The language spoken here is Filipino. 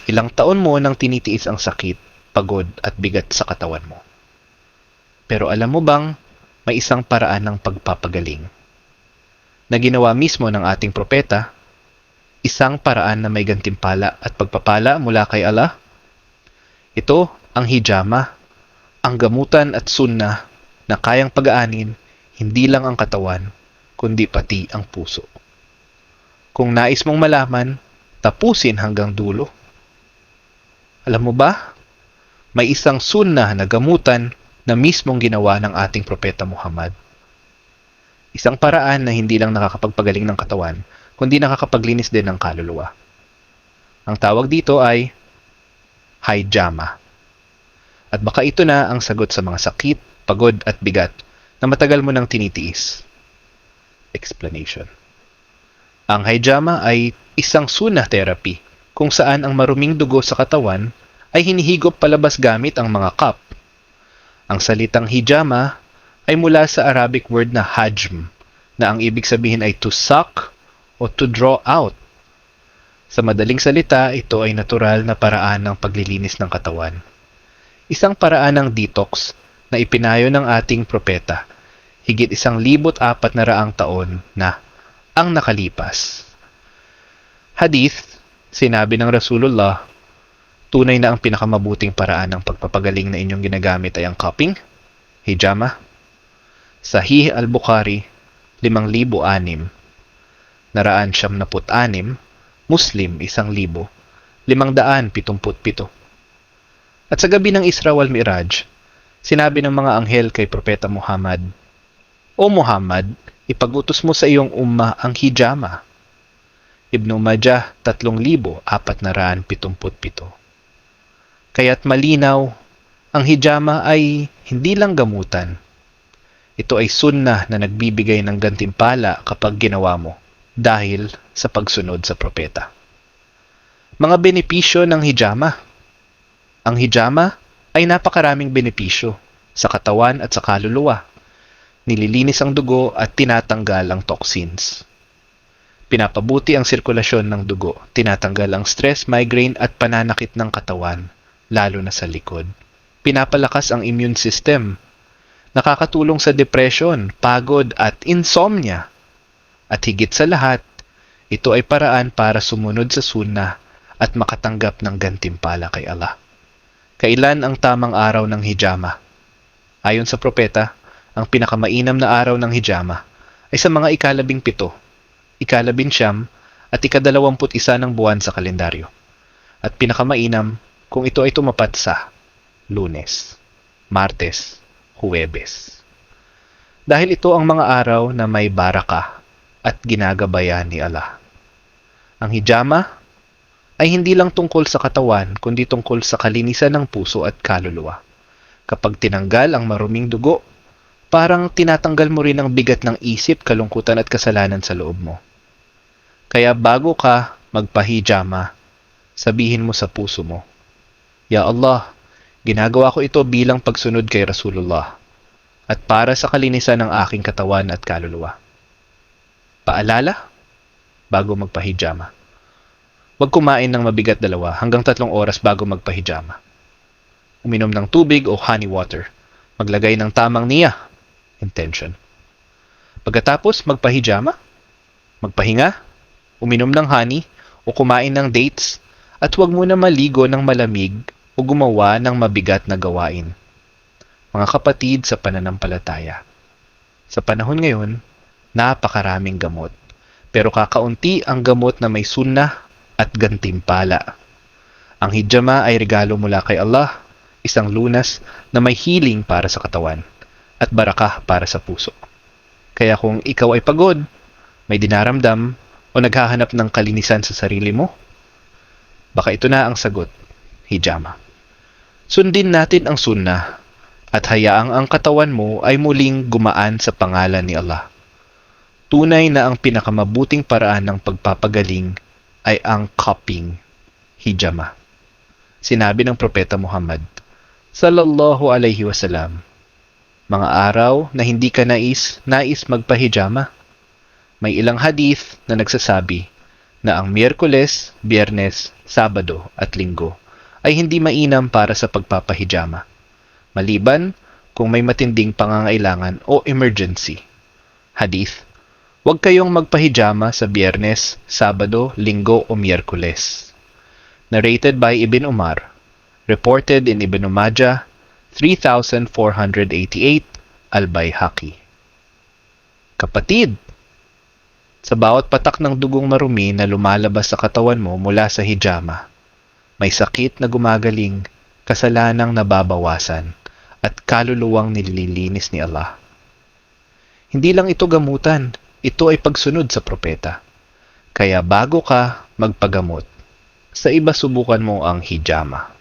Ilang taon mo nang tinitiis ang sakit, pagod at bigat sa katawan mo. Pero alam mo bang may isang paraan ng pagpapagaling na ginawa mismo ng ating propeta, isang paraan na may gantimpala at pagpapala mula kay Allah? Ito ang hijama, ang gamutan at sunnah na kayang pagaanin hindi lang ang katawan, kundi pati ang puso. Kung nais mong malaman, tapusin hanggang dulo. Alam mo ba, may isang sunnah na gamutan na mismong ginawa ng ating propeta Muhammad. Isang paraan na hindi lang nakakapagpagaling ng katawan, kundi nakakapaglinis din ng kaluluwa. Ang tawag dito ay hijama. At baka ito na ang sagot sa mga sakit, pagod at bigat na matagal mo nang tinitiis. Explanation. Ang hijama ay isang sunnah therapy kung saan ang maruming dugo sa katawan ay hinihigop palabas gamit ang mga cup. Ang salitang hijama ay mula sa Arabic word na hajm, na ang ibig sabihin ay to suck o to draw out. Sa madaling salita, ito ay natural na paraan ng paglilinis ng katawan. Isang paraan ng detox na ipinayo ng ating propeta higit 1,400 taon na ang nakalipas. Hadith, sinabi ng Rasulullah, tunay na ang pinakamabuting paraan ng pagpapagaling na inyong ginagamit ay ang cupping, hijama. Sahih al-Bukhari, 5,006. Naraan 76, Muslim 1,577. At sa gabi ng Isra wal Mi'raj, sinabi ng mga anghel kay Propeta Muhammad, O Muhammad, ipag-utos mo sa iyong umma ang hijama. Ibn Majah 3,477. Kaya't malinaw, ang hijama ay hindi lang gamutan. Ito ay sunnah na nagbibigay ng gantimpala kapag ginawa mo dahil sa pagsunod sa propeta. Mga benepisyo ng hijama. Ang hijama ay napakaraming benepisyo sa katawan at sa kaluluwa. Nililinis ang dugo at tinatanggal ang toxins. Pinapabuti ang sirkulasyon ng dugo, tinatanggal ang stress, migraine at pananakit ng katawan, lalo na sa likod. Pinapalakas ang immune system. Nakakatulong sa depression, pagod at insomnia. At higit sa lahat, ito ay paraan para sumunod sa sunnah at makatanggap ng gantimpala kay Allah. Kailan ang tamang araw ng hijama? Ayon sa propeta, ang pinakamainam na araw ng hijama ay sa mga ika-17, ika-19 at ika-21 ng buwan sa kalendaryo. At pinakamainam kung ito ay tumapat sa Lunes, Martes, Huwebes. Dahil ito ang mga araw na may baraka at ginagabayan ni Allah. Ang hijama ay hindi lang tungkol sa katawan, kundi tungkol sa kalinisan ng puso at kaluluwa. Kapag tinanggal ang maruming dugo, parang tinatanggal mo rin ang bigat ng isip, kalungkutan at kasalanan sa loob mo. Kaya bago ka magpahijama, sabihin mo sa puso mo, Ya Allah, ginagawa ko ito bilang pagsunod kay Rasulullah at para sa kalinisan ng aking katawan at kaluluwa. Paalala, bago magpahijama. Huwag kumain ng mabigat 2 hanggang 3 oras bago magpahijama. Uminom ng tubig o honey water. Maglagay ng tamang niya, intention. Pagkatapos magpahijama, magpahinga, uminom ng honey o kumain ng dates at huwag muna maligo ng malamig o gumawa ng mabigat na gawain. Mga kapatid sa pananampalataya, sa panahon ngayon, napakaraming gamot. Pero kakaunti ang gamot na may sunnah at gantimpala. Ang hijama ay regalo mula kay Allah, isang lunas na may healing para sa katawan at barakah para sa puso. Kaya kung ikaw ay pagod, may dinaramdam o naghahanap ng kalinisan sa sarili mo, baka ito na ang sagot, hijama. Sundin natin ang sunnah at hayaang ang katawan mo ay muling gumaan sa pangalan ni Allah. Tunay na ang pinakamabuting paraan ng pagpapagaling ay ang cupping, hijama. Sinabi ng Propeta Muhammad, Sallallahu Alaihi Wasallam, mga araw na hindi ka nais magpahijama. May ilang hadith na nagsasabi na ang Miyerkules, Biyernes Sabado at Linggo ay hindi mainam para sa pagpapahijama, maliban kung may matinding pangangailangan o emergency. Hadith: huwag kayong magpahijama sa Biyernes, Sabado, Linggo o Miyerkules. Narrated by Ibn Umar. Reported in Ibn Majah 3488, Al-Baihaqi. Kapatid, sa bawat patak ng dugong marumi na lumalabas sa katawan mo mula sa hijama, may sakit na gumagaling, kasalanang nababawasan, at kaluluwang nililinis ni Allah. Hindi lang ito gamutan, ito ay pagsunod sa propeta. Kaya bago ka magpagamot, sa iba subukan mo ang hijama.